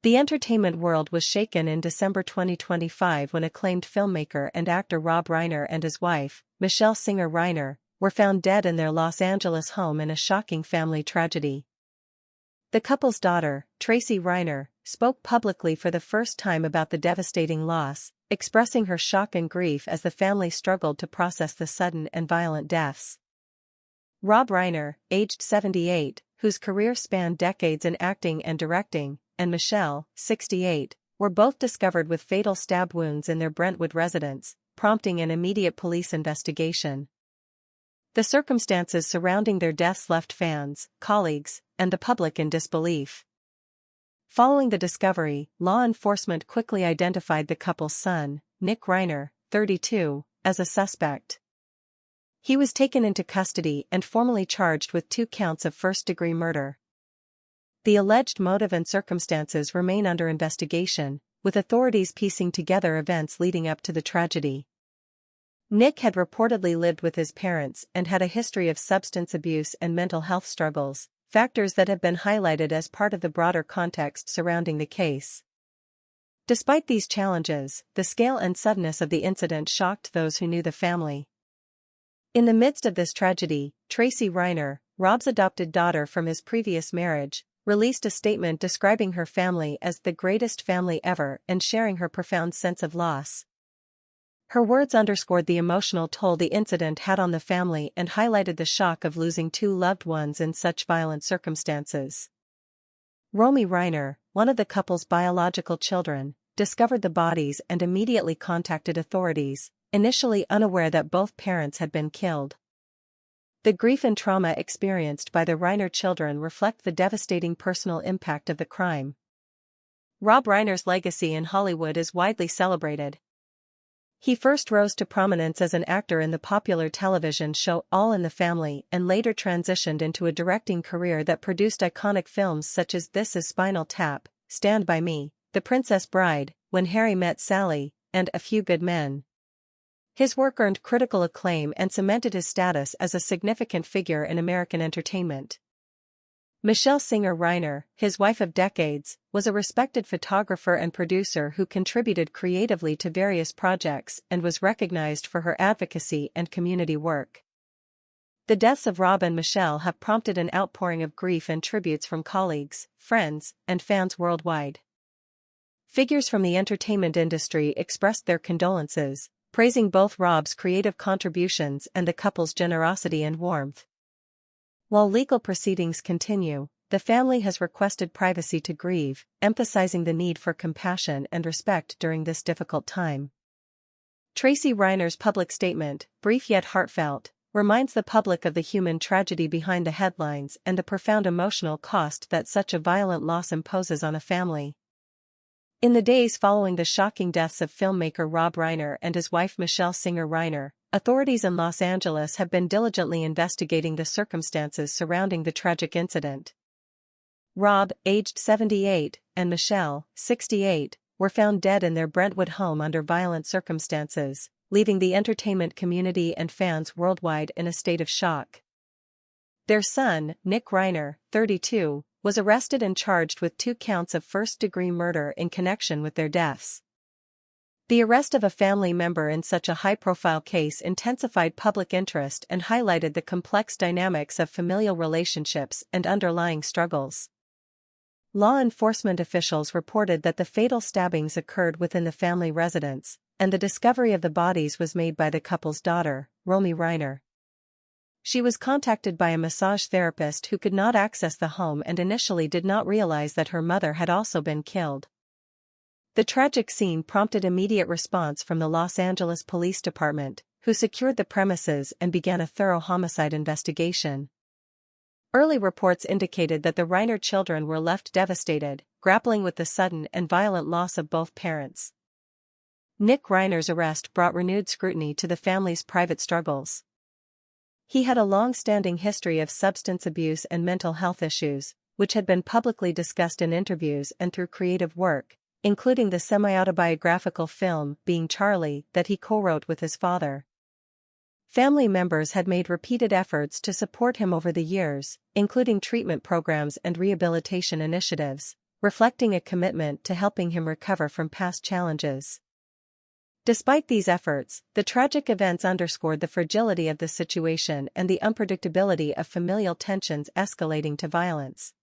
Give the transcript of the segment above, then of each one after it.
The entertainment world was shaken in December 2025 when acclaimed filmmaker and actor Rob Reiner and his wife, Michele Singer Reiner, were found dead in their Los Angeles home in a shocking family tragedy. The couple's daughter, Tracy Reiner, spoke publicly for the first time about the devastating loss, expressing her shock and grief as the family struggled to process the sudden and violent deaths. Rob Reiner, aged 78, whose career spanned decades in acting and directing, and Michele, 68, were both discovered with fatal stab wounds in their Brentwood residence, prompting an immediate police investigation. The circumstances surrounding their deaths left fans, colleagues, and the public in disbelief. Following the discovery, law enforcement quickly identified the couple's son, Nick Reiner, 32, as a suspect. He was taken into custody and formally charged with 2 counts of first-degree murder. The alleged motive and circumstances remain under investigation, with authorities piecing together events leading up to the tragedy. Nick had reportedly lived with his parents and had a history of substance abuse and mental health struggles, factors that have been highlighted as part of the broader context surrounding the case. Despite these challenges, the scale and suddenness of the incident shocked those who knew the family. In the midst of this tragedy, Tracy Reiner, Rob's adopted daughter from his previous marriage, released a statement describing her family as the greatest family ever and sharing her profound sense of loss. Her words underscored the emotional toll the incident had on the family and highlighted the shock of losing 2 loved ones in such violent circumstances. Romy Reiner, one of the couple's biological children, discovered the bodies and immediately contacted authorities, initially unaware that both parents had been killed. The grief and trauma experienced by the Reiner children reflect the devastating personal impact of the crime. Rob Reiner's legacy in Hollywood is widely celebrated. He first rose to prominence as an actor in the popular television show All in the Family and later transitioned into a directing career that produced iconic films such as This Is Spinal Tap, Stand By Me, The Princess Bride, When Harry Met Sally, and A Few Good Men. His work earned critical acclaim and cemented his status as a significant figure in American entertainment. Michele Singer Reiner, his wife of decades, was a respected photographer and producer who contributed creatively to various projects and was recognized for her advocacy and community work. The deaths of Rob and Michele have prompted an outpouring of grief and tributes from colleagues, friends, and fans worldwide. Figures from the entertainment industry expressed their condolences, praising both Rob's creative contributions and the couple's generosity and warmth. While legal proceedings continue, the family has requested privacy to grieve, emphasizing the need for compassion and respect during this difficult time. Tracy Reiner's public statement, brief yet heartfelt, reminds the public of the human tragedy behind the headlines and the profound emotional cost that such a violent loss imposes on a family. In the days following the shocking deaths of filmmaker Rob Reiner and his wife Michele Singer Reiner, authorities in Los Angeles have been diligently investigating the circumstances surrounding the tragic incident. Rob, aged 78, and Michele, 68, were found dead in their Brentwood home under violent circumstances, leaving the entertainment community and fans worldwide in a state of shock. Their son, Nick Reiner, 32, was arrested and charged with 2 counts of first-degree murder in connection with their deaths. The arrest of a family member in such a high-profile case intensified public interest and highlighted the complex dynamics of familial relationships and underlying struggles. Law enforcement officials reported that the fatal stabbings occurred within the family residence, and the discovery of the bodies was made by the couple's daughter, Romy Reiner. She was contacted by a massage therapist who could not access the home and initially did not realize that her mother had also been killed. The tragic scene prompted immediate response from the Los Angeles Police Department, who secured the premises and began a thorough homicide investigation. Early reports indicated that the Reiner children were left devastated, grappling with the sudden and violent loss of both parents. Nick Reiner's arrest brought renewed scrutiny to the family's private struggles. He had a long-standing history of substance abuse and mental health issues, which had been publicly discussed in interviews and through creative work, including the semi-autobiographical film Being Charlie that he co-wrote with his father. Family members had made repeated efforts to support him over the years, including treatment programs and rehabilitation initiatives, reflecting a commitment to helping him recover from past challenges. Despite these efforts, the tragic events underscored the fragility of the situation and the unpredictability of familial tensions escalating to violence.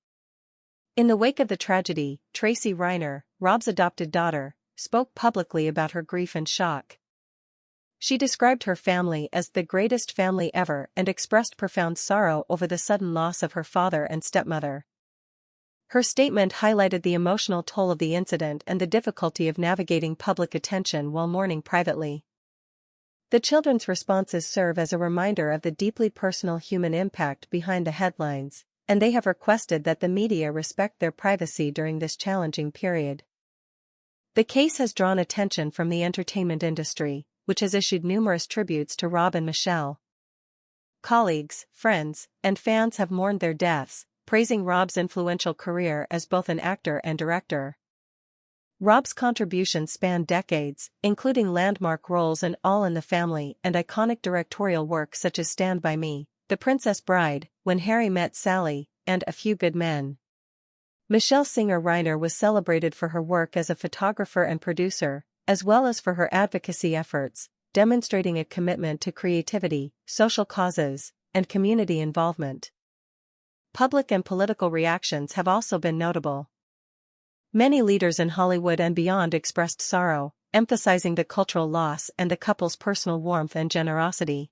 In the wake of the tragedy, Tracy Reiner, Rob's adopted daughter, spoke publicly about her grief and shock. She described her family as the greatest family ever and expressed profound sorrow over the sudden loss of her father and stepmother. Her statement highlighted the emotional toll of the incident and the difficulty of navigating public attention while mourning privately. The children's responses serve as a reminder of the deeply personal human impact behind the headlines, and they have requested that the media respect their privacy during this challenging period. The case has drawn attention from the entertainment industry, which has issued numerous tributes to Rob and Michele. Colleagues, friends, and fans have mourned their deaths, praising Rob's influential career as both an actor and director. Rob's contributions span decades, including landmark roles in All in the Family and iconic directorial work such as Stand By Me, The Princess Bride, When Harry Met Sally, and A Few Good Men. Michele Singer Reiner was celebrated for her work as a photographer and producer, as well as for her advocacy efforts, demonstrating a commitment to creativity, social causes, and community involvement. Public and political reactions have also been notable. Many leaders in Hollywood and beyond expressed sorrow, emphasizing the cultural loss and the couple's personal warmth and generosity.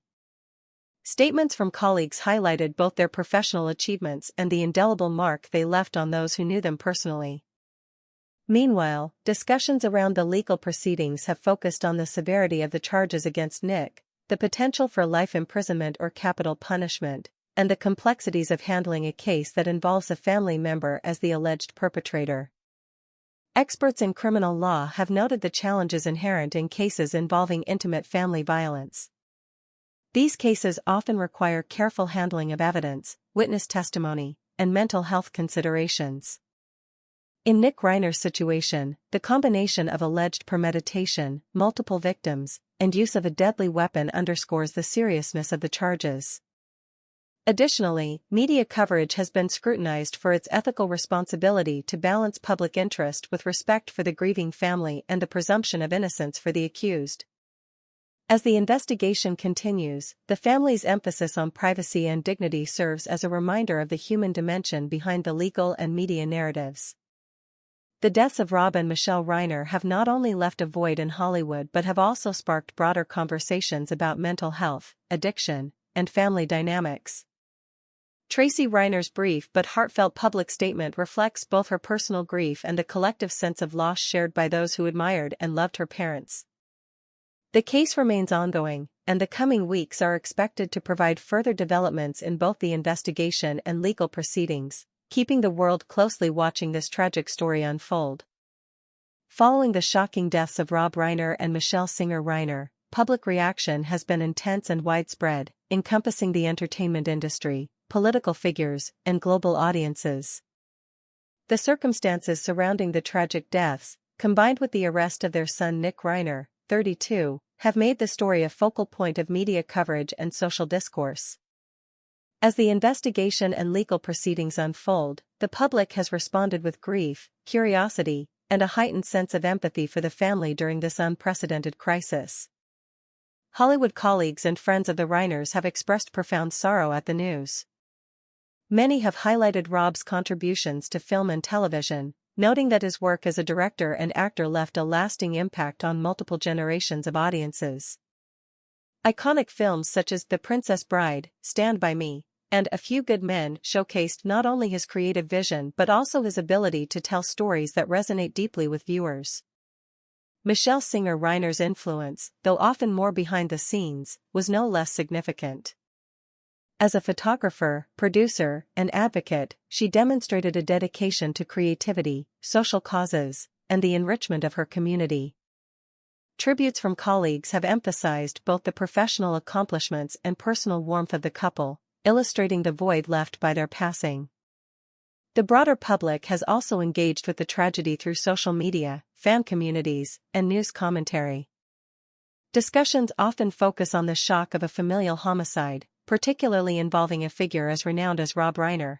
Statements from colleagues highlighted both their professional achievements and the indelible mark they left on those who knew them personally. Meanwhile, discussions around the legal proceedings have focused on the severity of the charges against Nick, the potential for life imprisonment or capital punishment, and the complexities of handling a case that involves a family member as the alleged perpetrator. Experts in criminal law have noted the challenges inherent in cases involving intimate family violence. These cases often require careful handling of evidence, witness testimony, and mental health considerations. In Nick Reiner's situation, the combination of alleged premeditation, multiple victims, and use of a deadly weapon underscores the seriousness of the charges. Additionally, media coverage has been scrutinized for its ethical responsibility to balance public interest with respect for the grieving family and the presumption of innocence for the accused. As the investigation continues, the family's emphasis on privacy and dignity serves as a reminder of the human dimension behind the legal and media narratives. The deaths of Rob and Michele Reiner have not only left a void in Hollywood but have also sparked broader conversations about mental health, addiction, and family dynamics. Tracy Reiner's brief but heartfelt public statement reflects both her personal grief and the collective sense of loss shared by those who admired and loved her parents. The case remains ongoing, and the coming weeks are expected to provide further developments in both the investigation and legal proceedings, keeping the world closely watching this tragic story unfold. Following the shocking deaths of Rob Reiner and Michele Singer Reiner, public reaction has been intense and widespread, encompassing the entertainment industry, political figures, and global audiences. The circumstances surrounding the tragic deaths, combined with the arrest of their son Nick Reiner, 32, have made the story a focal point of media coverage and social discourse. As the investigation and legal proceedings unfold, the public has responded with grief, curiosity, and a heightened sense of empathy for the family during this unprecedented crisis. Hollywood colleagues and friends of the Reiners have expressed profound sorrow at the news. Many have highlighted Rob's contributions to film and television, noting that his work as a director and actor left a lasting impact on multiple generations of audiences. Iconic films such as The Princess Bride, Stand By Me, and A Few Good Men showcased not only his creative vision but also his ability to tell stories that resonate deeply with viewers. Michele Singer Reiner's influence, though often more behind the scenes, was no less significant. As a photographer, producer, and advocate, she demonstrated a dedication to creativity, social causes, and the enrichment of her community. Tributes from colleagues have emphasized both the professional accomplishments and personal warmth of the couple, illustrating the void left by their passing. The broader public has also engaged with the tragedy through social media, fan communities, and news commentary. Discussions often focus on the shock of a familial homicide, particularly involving a figure as renowned as Rob Reiner.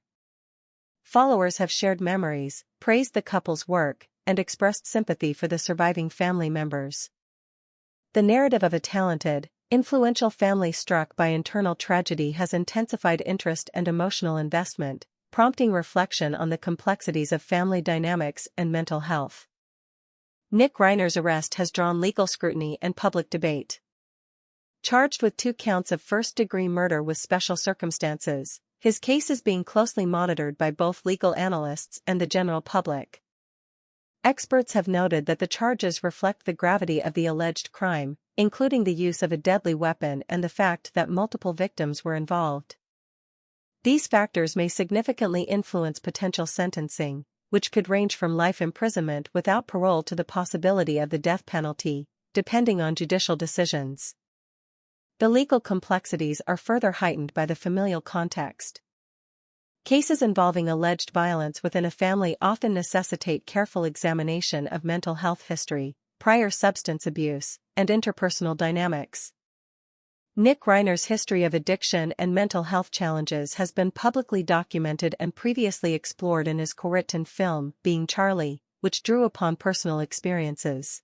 Followers have shared memories, praised the couple's work, and expressed sympathy for the surviving family members. The narrative of a talented, influential family struck by internal tragedy has intensified interest and emotional investment, prompting reflection on the complexities of family dynamics and mental health. Nick Reiner's arrest has drawn legal scrutiny and public debate. Charged with 2 counts of first-degree murder with special circumstances, his case is being closely monitored by both legal analysts and the general public. Experts have noted that the charges reflect the gravity of the alleged crime, including the use of a deadly weapon and the fact that multiple victims were involved. These factors may significantly influence potential sentencing, which could range from life imprisonment without parole to the possibility of the death penalty, depending on judicial decisions. The legal complexities are further heightened by the familial context. Cases involving alleged violence within a family often necessitate careful examination of mental health history, prior substance abuse, and interpersonal dynamics. Nick Reiner's history of addiction and mental health challenges has been publicly documented and previously explored in his co-written film, Being Charlie, which drew upon personal experiences.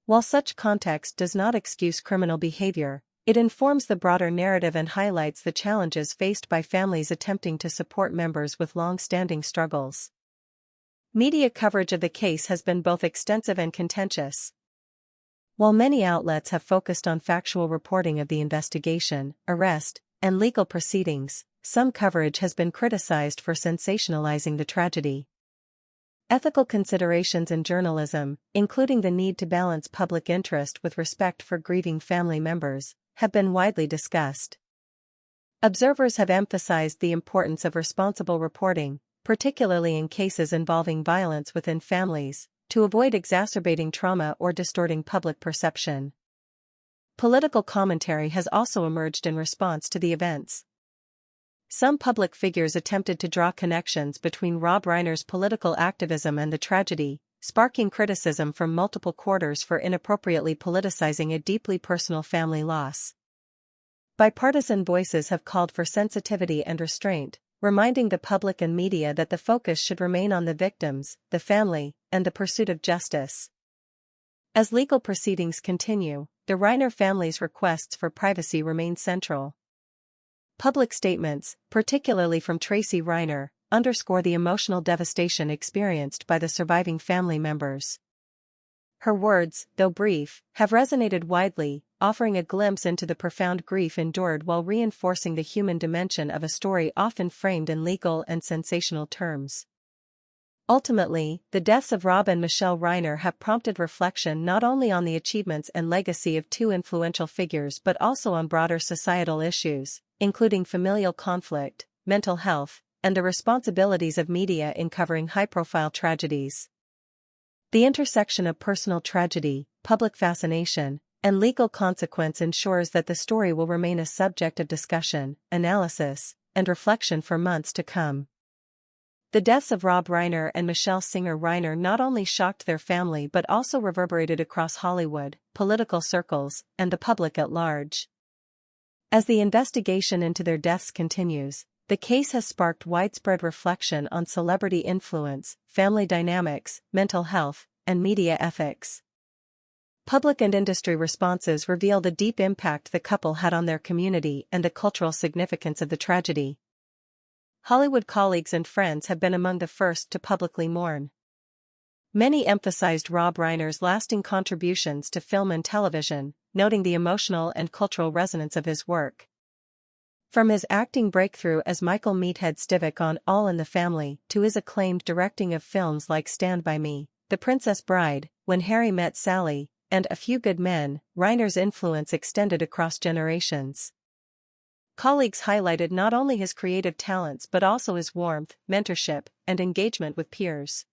While such context does not excuse criminal behavior, it informs the broader narrative and highlights the challenges faced by families attempting to support members with long-standing struggles. Media coverage of the case has been both extensive and contentious. While many outlets have focused on factual reporting of the investigation, arrest, and legal proceedings, some coverage has been criticized for sensationalizing the tragedy. Ethical considerations in journalism, including the need to balance public interest with respect for grieving family members, have been widely discussed. Observers have emphasized the importance of responsible reporting, particularly in cases involving violence within families, to avoid exacerbating trauma or distorting public perception. Political commentary has also emerged in response to the events. Some public figures attempted to draw connections between Rob Reiner's political activism and the tragedy, sparking criticism from multiple quarters for inappropriately politicizing a deeply personal family loss. Bipartisan voices have called for sensitivity and restraint, reminding the public and media that the focus should remain on the victims, the family, and the pursuit of justice. As legal proceedings continue, the Reiner family's requests for privacy remain central. Public statements, particularly from Tracy Reiner, underscore the emotional devastation experienced by the surviving family members. Her words, though brief, have resonated widely, offering a glimpse into the profound grief endured while reinforcing the human dimension of a story often framed in legal and sensational terms. Ultimately, the deaths of Rob and Michele Reiner have prompted reflection not only on the achievements and legacy of 2 influential figures but also on broader societal issues, including familial conflict, mental health, and the responsibilities of media in covering high-profile tragedies. The intersection of personal tragedy, public fascination, and legal consequence ensures that the story will remain a subject of discussion, analysis, and reflection for months to come. The deaths of Rob Reiner and Michele Singer Reiner not only shocked their family but also reverberated across Hollywood, political circles, and the public at large. As the investigation into their deaths continues, the case has sparked widespread reflection on celebrity influence, family dynamics, mental health, and media ethics. Public and industry responses reveal the deep impact the couple had on their community and the cultural significance of the tragedy. Hollywood colleagues and friends have been among the first to publicly mourn. Many emphasized Rob Reiner's lasting contributions to film and television, noting the emotional and cultural resonance of his work. From his acting breakthrough as Michael Meathead Stivic on All in the Family to his acclaimed directing of films like Stand By Me, The Princess Bride, When Harry Met Sally, and A Few Good Men, Reiner's influence extended across generations. Colleagues highlighted not only his creative talents but also his warmth, mentorship, and engagement with peers.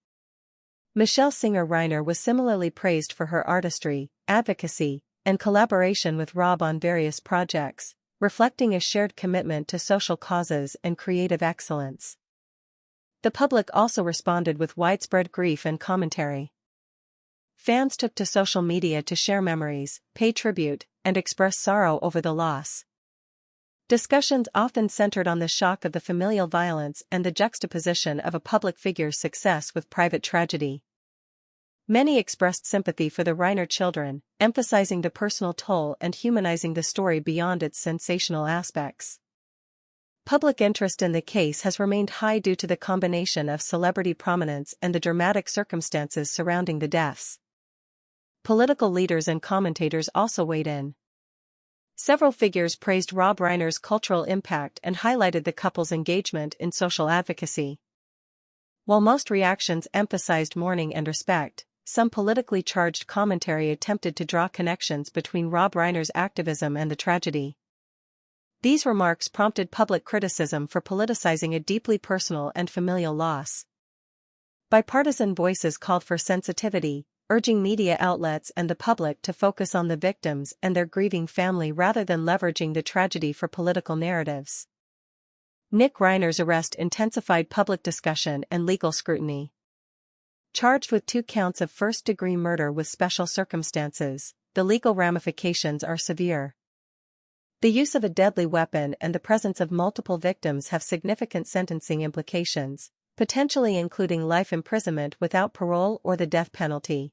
Michele Singer Reiner was similarly praised for her artistry, advocacy, and collaboration with Rob on various projects, reflecting a shared commitment to social causes and creative excellence. The public also responded with widespread grief and commentary. Fans took to social media to share memories, pay tribute, and express sorrow over the loss. Discussions often centered on the shock of the familial violence and the juxtaposition of a public figure's success with private tragedy. Many expressed sympathy for the Reiner children, emphasizing the personal toll and humanizing the story beyond its sensational aspects. Public interest in the case has remained high due to the combination of celebrity prominence and the dramatic circumstances surrounding the deaths. Political leaders and commentators also weighed in. Several figures praised Rob Reiner's cultural impact and highlighted the couple's engagement in social advocacy. While most reactions emphasized mourning and respect, some politically charged commentary attempted to draw connections between Rob Reiner's activism and the tragedy. These remarks prompted public criticism for politicizing a deeply personal and familial loss. Bipartisan voices called for sensitivity, urging media outlets and the public to focus on the victims and their grieving family rather than leveraging the tragedy for political narratives. Nick Reiner's arrest intensified public discussion and legal scrutiny. Charged with 2 counts of first-degree murder with special circumstances, the legal ramifications are severe. The use of a deadly weapon and the presence of multiple victims have significant sentencing implications, potentially including life imprisonment without parole or the death penalty.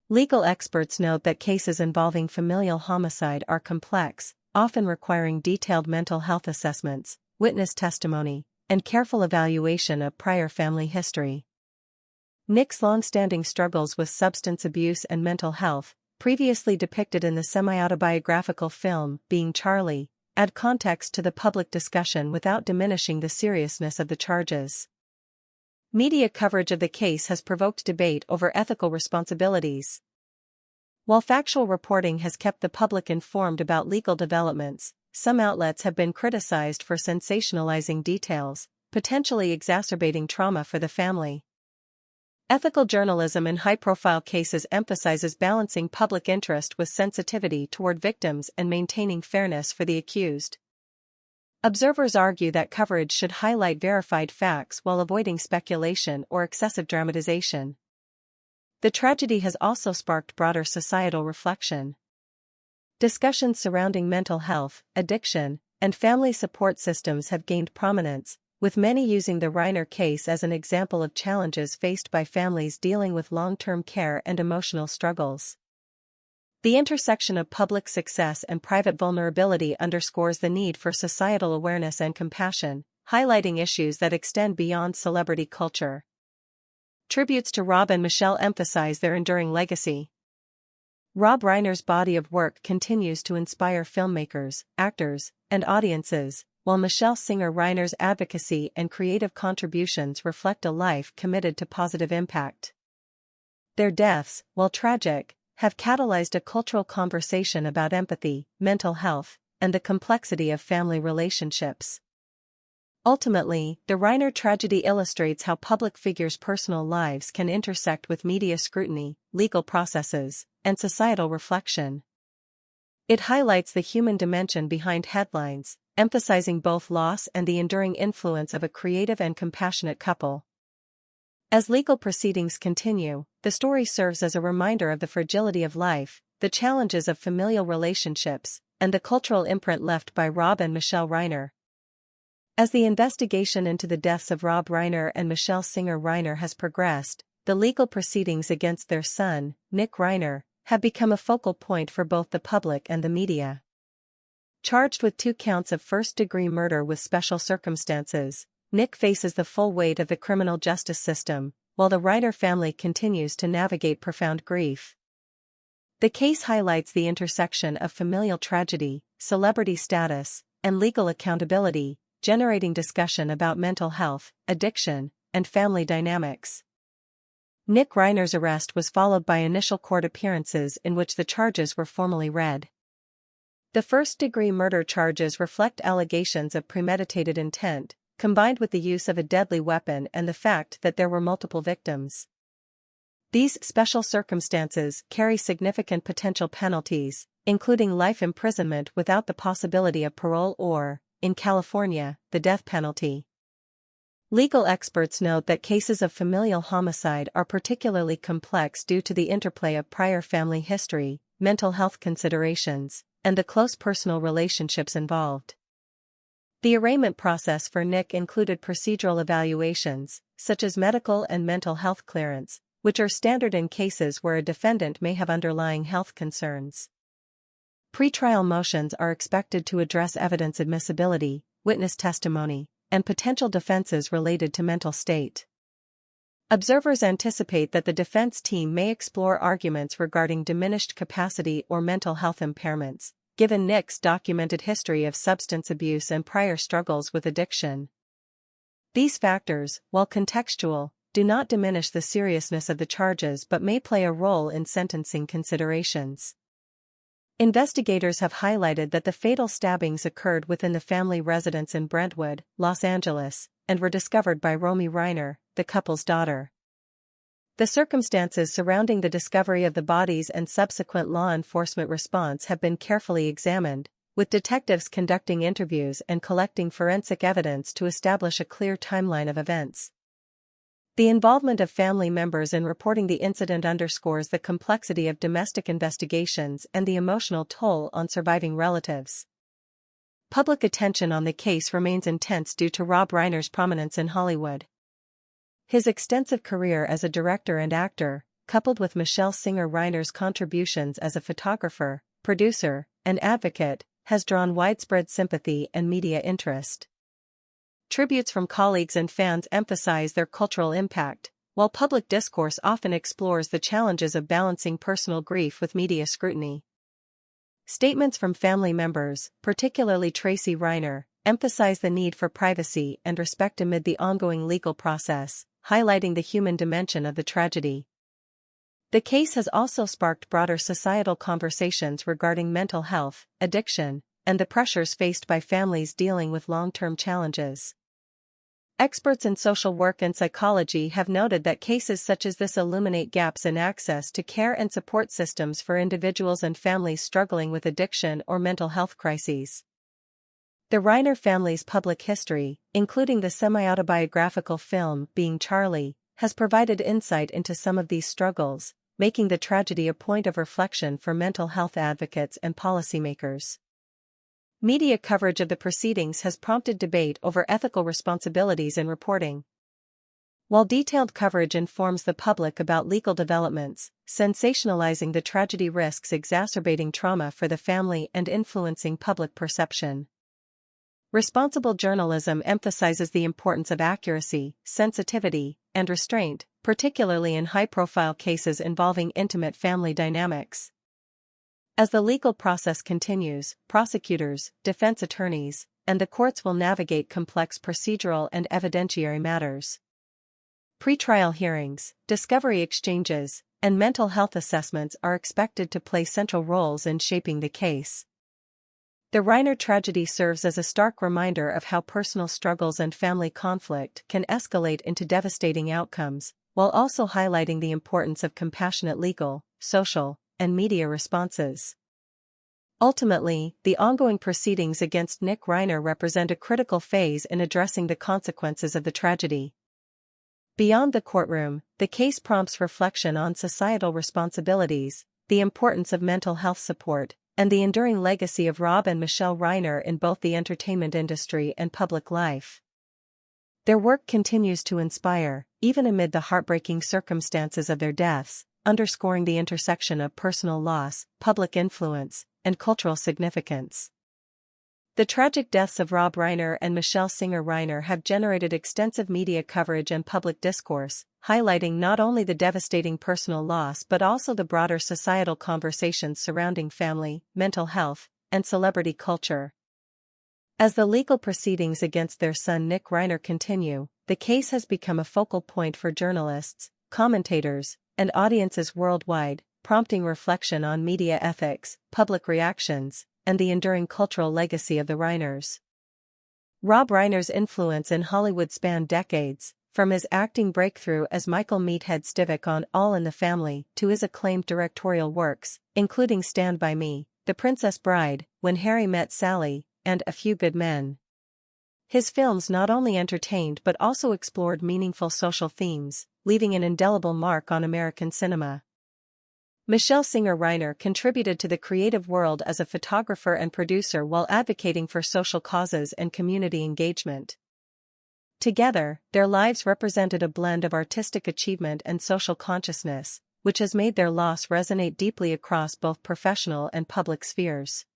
Legal experts note that cases involving familial homicide are complex, often requiring detailed mental health assessments, witness testimony, and careful evaluation of prior family history. Nick's long-standing struggles with substance abuse and mental health, previously depicted in the semi-autobiographical film Being Charlie, add context to the public discussion without diminishing the seriousness of the charges. Media coverage of the case has provoked debate over ethical responsibilities. While factual reporting has kept the public informed about legal developments, some outlets have been criticized for sensationalizing details, potentially exacerbating trauma for the family. Ethical journalism in high-profile cases emphasizes balancing public interest with sensitivity toward victims and maintaining fairness for the accused. Observers argue that coverage should highlight verified facts while avoiding speculation or excessive dramatization. The tragedy has also sparked broader societal reflection. Discussions surrounding mental health, addiction, and family support systems have gained prominence, with many using the Reiner case as an example of challenges faced by families dealing with long-term care and emotional struggles. The intersection of public success and private vulnerability underscores the need for societal awareness and compassion, highlighting issues that extend beyond celebrity culture. Tributes to Rob and Michele emphasize their enduring legacy. Rob Reiner's body of work continues to inspire filmmakers, actors, and audiences, while Michele Singer Reiner's advocacy and creative contributions reflect a life committed to positive impact. Their deaths, while tragic, have catalyzed a cultural conversation about empathy, mental health, and the complexity of family relationships. Ultimately, the Reiner tragedy illustrates how public figures' personal lives can intersect with media scrutiny, legal processes, and societal reflection. It highlights the human dimension behind headlines, emphasizing both loss and the enduring influence of a creative and compassionate couple. As legal proceedings continue, the story serves as a reminder of the fragility of life, the challenges of familial relationships, and the cultural imprint left by Rob and Michele Reiner. As the investigation into the deaths of Rob Reiner and Michele Singer Reiner has progressed, the legal proceedings against their son, Nick Reiner, have become a focal point for both the public and the media. Charged with 2 counts of first-degree murder with special circumstances, Nick faces the full weight of the criminal justice system, while the Reiner family continues to navigate profound grief. The case highlights the intersection of familial tragedy, celebrity status, and legal accountability, generating discussion about mental health, addiction, and family dynamics. Nick Reiner's arrest was followed by initial court appearances in which the charges were formally read. The first-degree murder charges reflect allegations of premeditated intent, combined with the use of a deadly weapon and the fact that there were multiple victims. These special circumstances carry significant potential penalties, including life imprisonment without the possibility of parole or, in California, the death penalty. Legal experts note that cases of familial homicide are particularly complex due to the interplay of prior family history, mental health considerations, and the close personal relationships involved. The arraignment process for Nick included procedural evaluations, such as medical and mental health clearance, which are standard in cases where a defendant may have underlying health concerns. Pretrial motions are expected to address evidence admissibility, witness testimony, and potential defenses related to mental state. Observers anticipate that the defense team may explore arguments regarding diminished capacity or mental health impairments, given Nick's documented history of substance abuse and prior struggles with addiction. These factors, while contextual, do not diminish the seriousness of the charges but may play a role in sentencing considerations. Investigators have highlighted that the fatal stabbings occurred within the family residence in Brentwood, Los Angeles, and were discovered by Romy Reiner, the couple's daughter. The circumstances surrounding the discovery of the bodies and subsequent law enforcement response have been carefully examined, with detectives conducting interviews and collecting forensic evidence to establish a clear timeline of events. The involvement of family members in reporting the incident underscores the complexity of domestic investigations and the emotional toll on surviving relatives. Public attention on the case remains intense due to Rob Reiner's prominence in Hollywood. His extensive career as a director and actor, coupled with Michele Singer Reiner's contributions as a photographer, producer, and advocate, has drawn widespread sympathy and media interest. Tributes from colleagues and fans emphasize their cultural impact, while public discourse often explores the challenges of balancing personal grief with media scrutiny. Statements from family members, particularly Tracy Reiner, emphasize the need for privacy and respect amid the ongoing legal process, highlighting the human dimension of the tragedy. The case has also sparked broader societal conversations regarding mental health, addiction, and the pressures faced by families dealing with long-term challenges. Experts in social work and psychology have noted that cases such as this illuminate gaps in access to care and support systems for individuals and families struggling with addiction or mental health crises. The Reiner family's public history, including the semi-autobiographical film Being Charlie, has provided insight into some of these struggles, making the tragedy a point of reflection for mental health advocates and policymakers. Media coverage of the proceedings has prompted debate over ethical responsibilities in reporting. While detailed coverage informs the public about legal developments, sensationalizing the tragedy risks exacerbating trauma for the family and influencing public perception. Responsible journalism emphasizes the importance of accuracy, sensitivity, and restraint, particularly in high-profile cases involving intimate family dynamics. As the legal process continues, prosecutors, defense attorneys, and the courts will navigate complex procedural and evidentiary matters. Pretrial hearings, discovery exchanges, and mental health assessments are expected to play central roles in shaping the case. The Reiner tragedy serves as a stark reminder of how personal struggles and family conflict can escalate into devastating outcomes, while also highlighting the importance of compassionate legal, social, and media responses. Ultimately, the ongoing proceedings against Nick Reiner represent a critical phase in addressing the consequences of the tragedy. Beyond the courtroom, the case prompts reflection on societal responsibilities, the importance of mental health support, and the enduring legacy of Rob and Michele Reiner in both the entertainment industry and public life. Their work continues to inspire, even amid the heartbreaking circumstances of their deaths, underscoring the intersection of personal loss, public influence, and cultural significance. The tragic deaths of Rob Reiner and Michele Singer Reiner have generated extensive media coverage and public discourse, highlighting not only the devastating personal loss but also the broader societal conversations surrounding family, mental health, and celebrity culture. As the legal proceedings against their son Nick Reiner continue, the case has become a focal point for journalists, commentators, and audiences worldwide, prompting reflection on media ethics, public reactions, and the enduring cultural legacy of the Reiners. Rob Reiner's influence in Hollywood spanned decades, from his acting breakthrough as Michael Meathead Stivic on All in the Family to his acclaimed directorial works, including Stand By Me, The Princess Bride, When Harry Met Sally, and A Few Good Men. His films not only entertained but also explored meaningful social themes, leaving an indelible mark on American cinema. Michele Singer Reiner contributed to the creative world as a photographer and producer while advocating for social causes and community engagement. Together, their lives represented a blend of artistic achievement and social consciousness, which has made their loss resonate deeply across both professional and public spheres.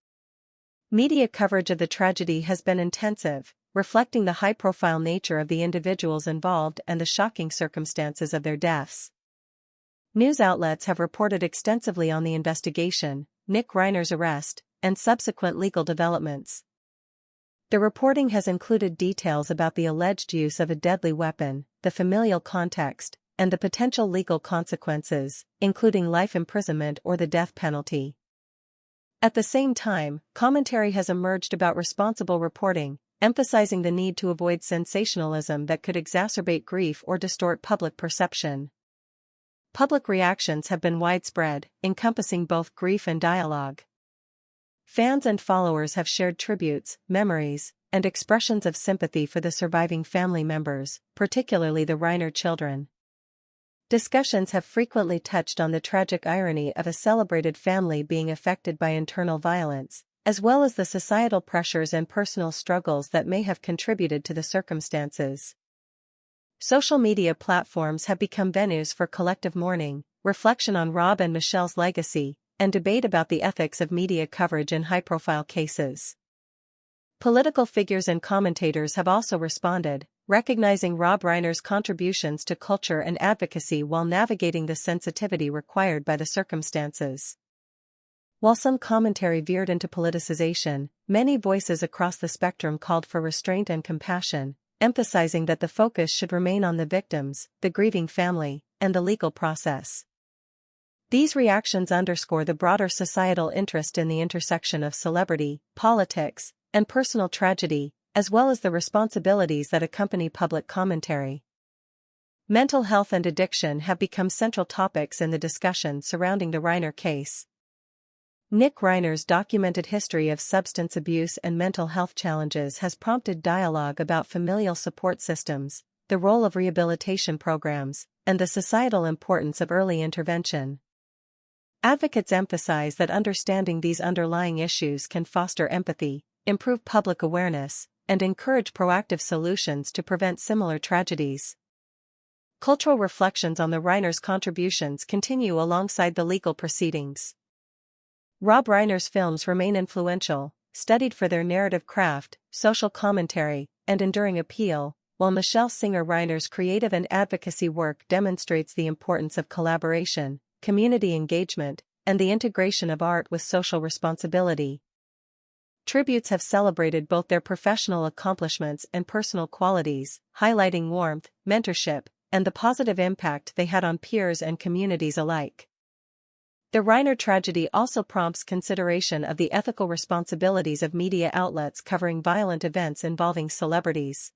Media coverage of the tragedy has been intensive, reflecting the high-profile nature of the individuals involved and the shocking circumstances of their deaths. News outlets have reported extensively on the investigation, Nick Reiner's arrest, and subsequent legal developments. The reporting has included details about the alleged use of a deadly weapon, the familial context, and the potential legal consequences, including life imprisonment or the death penalty. At the same time, commentary has emerged about responsible reporting, emphasizing the need to avoid sensationalism that could exacerbate grief or distort public perception. Public reactions have been widespread, encompassing both grief and dialogue. Fans and followers have shared tributes, memories, and expressions of sympathy for the surviving family members, particularly the Reiner children. Discussions have frequently touched on the tragic irony of a celebrated family being affected by internal violence, as well as the societal pressures and personal struggles that may have contributed to the circumstances. Social media platforms have become venues for collective mourning, reflection on Rob and Michele's legacy, and debate about the ethics of media coverage in high-profile cases. Political figures and commentators have also responded, recognizing Rob Reiner's contributions to culture and advocacy while navigating the sensitivity required by the circumstances. While some commentary veered into politicization, many voices across the spectrum called for restraint and compassion, emphasizing that the focus should remain on the victims, the grieving family, and the legal process. These reactions underscore the broader societal interest in the intersection of celebrity, politics, and personal tragedy, as well as the responsibilities that accompany public commentary. Mental health and addiction have become central topics in the discussion surrounding the Reiner case. Nick Reiner's documented history of substance abuse and mental health challenges has prompted dialogue about familial support systems, the role of rehabilitation programs, and the societal importance of early intervention. Advocates emphasize that understanding these underlying issues can foster empathy, improve public awareness, and encourage proactive solutions to prevent similar tragedies. Cultural reflections on the Reiner's contributions continue alongside the legal proceedings. Rob Reiner's films remain influential, studied for their narrative craft, social commentary, and enduring appeal, while Michele Singer Reiner's creative and advocacy work demonstrates the importance of collaboration, community engagement, and the integration of art with social responsibility. Tributes have celebrated both their professional accomplishments and personal qualities, highlighting warmth, mentorship, and the positive impact they had on peers and communities alike. The Reiner tragedy also prompts consideration of the ethical responsibilities of media outlets covering violent events involving celebrities.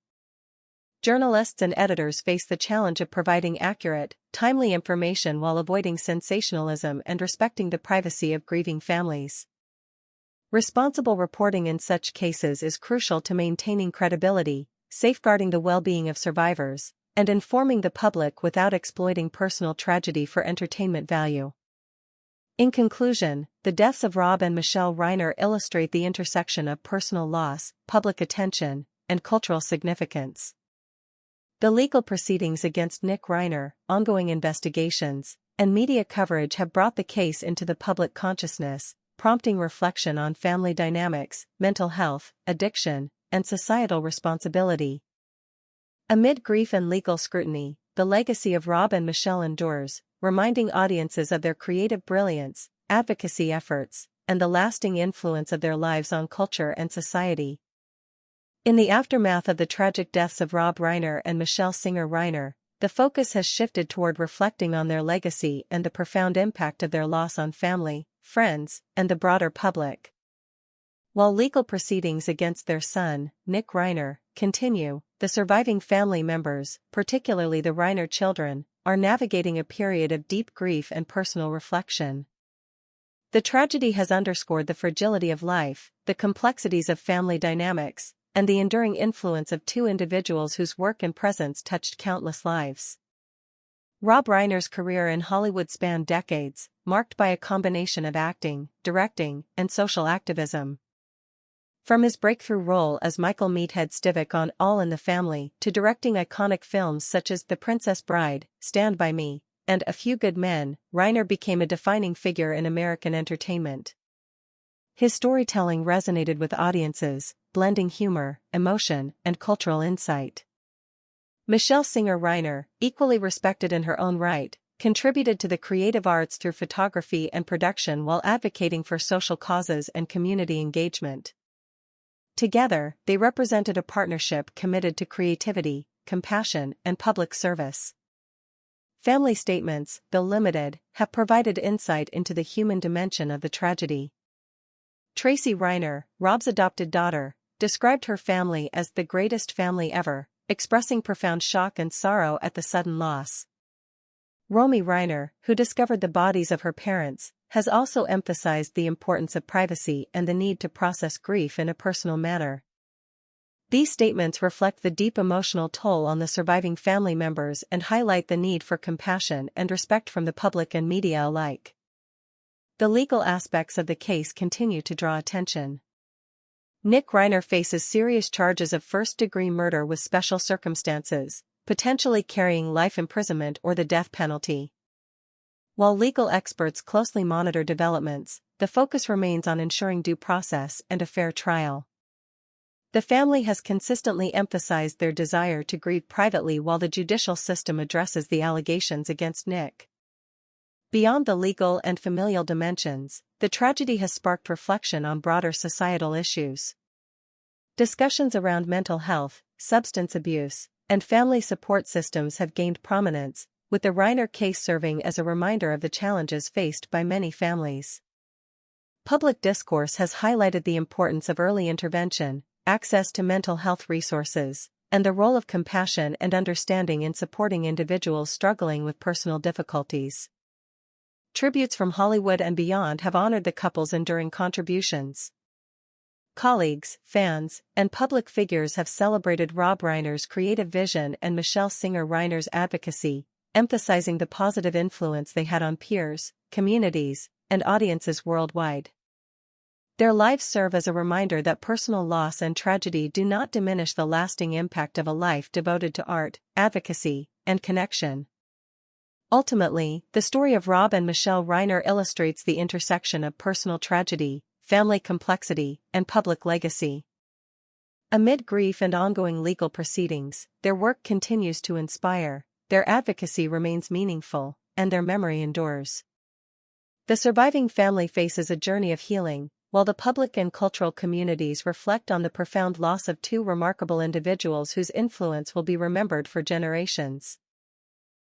Journalists and editors face the challenge of providing accurate, timely information while avoiding sensationalism and respecting the privacy of grieving families. Responsible reporting in such cases is crucial to maintaining credibility, safeguarding the well-being of survivors, and informing the public without exploiting personal tragedy for entertainment value. In conclusion, the deaths of Rob and Michele Reiner illustrate the intersection of personal loss, public attention, and cultural significance. The legal proceedings against Nick Reiner, ongoing investigations, and media coverage have brought the case into the public consciousness, prompting reflection on family dynamics, mental health, addiction, and societal responsibility. Amid grief and legal scrutiny, the legacy of Rob and Michele endures, reminding audiences of their creative brilliance, advocacy efforts, and the lasting influence of their lives on culture and society. In the aftermath of the tragic deaths of Rob Reiner and Michele Singer Reiner, the focus has shifted toward reflecting on their legacy and the profound impact of their loss on family, friends, and the broader public. While legal proceedings against their son, Nick Reiner, continue, the surviving family members, particularly the Reiner children, are navigating a period of deep grief and personal reflection. The tragedy has underscored the fragility of life, the complexities of family dynamics, and the enduring influence of two individuals whose work and presence touched countless lives. Rob Reiner's career in Hollywood spanned decades, marked by a combination of acting, directing, and social activism. From his breakthrough role as Michael Meathead Stivic on All in the Family to directing iconic films such as The Princess Bride, Stand By Me, and A Few Good Men, Reiner became a defining figure in American entertainment. His storytelling resonated with audiences, blending humor, emotion, and cultural insight. Michele Singer Reiner, equally respected in her own right, contributed to the creative arts through photography and production while advocating for social causes and community engagement. Together, they represented a partnership committed to creativity, compassion, and public service. Family statements, though limited, have provided insight into the human dimension of the tragedy. Tracy Reiner, Rob's adopted daughter, described her family as the greatest family ever, expressing profound shock and sorrow at the sudden loss. Romy Reiner, who discovered the bodies of her parents, has also emphasized the importance of privacy and the need to process grief in a personal manner. These statements reflect the deep emotional toll on the surviving family members and highlight the need for compassion and respect from the public and media alike. The legal aspects of the case continue to draw attention. Nick Reiner faces serious charges of first-degree murder with special circumstances, potentially carrying life imprisonment or the death penalty. While legal experts closely monitor developments, the focus remains on ensuring due process and a fair trial. The family has consistently emphasized their desire to grieve privately while the judicial system addresses the allegations against Nick. Beyond the legal and familial dimensions, the tragedy has sparked reflection on broader societal issues. Discussions around mental health, substance abuse, and family support systems have gained prominence, with the Reiner case serving as a reminder of the challenges faced by many families. Public discourse has highlighted the importance of early intervention, access to mental health resources, and the role of compassion and understanding in supporting individuals struggling with personal difficulties. Tributes from Hollywood and beyond have honored the couple's enduring contributions. Colleagues, fans, and public figures have celebrated Rob Reiner's creative vision and Michele Singer Reiner's advocacy, emphasizing the positive influence they had on peers, communities, and audiences worldwide. Their lives serve as a reminder that personal loss and tragedy do not diminish the lasting impact of a life devoted to art, advocacy, and connection. Ultimately, the story of Rob and Michele Reiner illustrates the intersection of personal tragedy, family complexity, and public legacy. Amid grief and ongoing legal proceedings, their work continues to inspire, their advocacy remains meaningful, and their memory endures. The surviving family faces a journey of healing, while the public and cultural communities reflect on the profound loss of two remarkable individuals whose influence will be remembered for generations.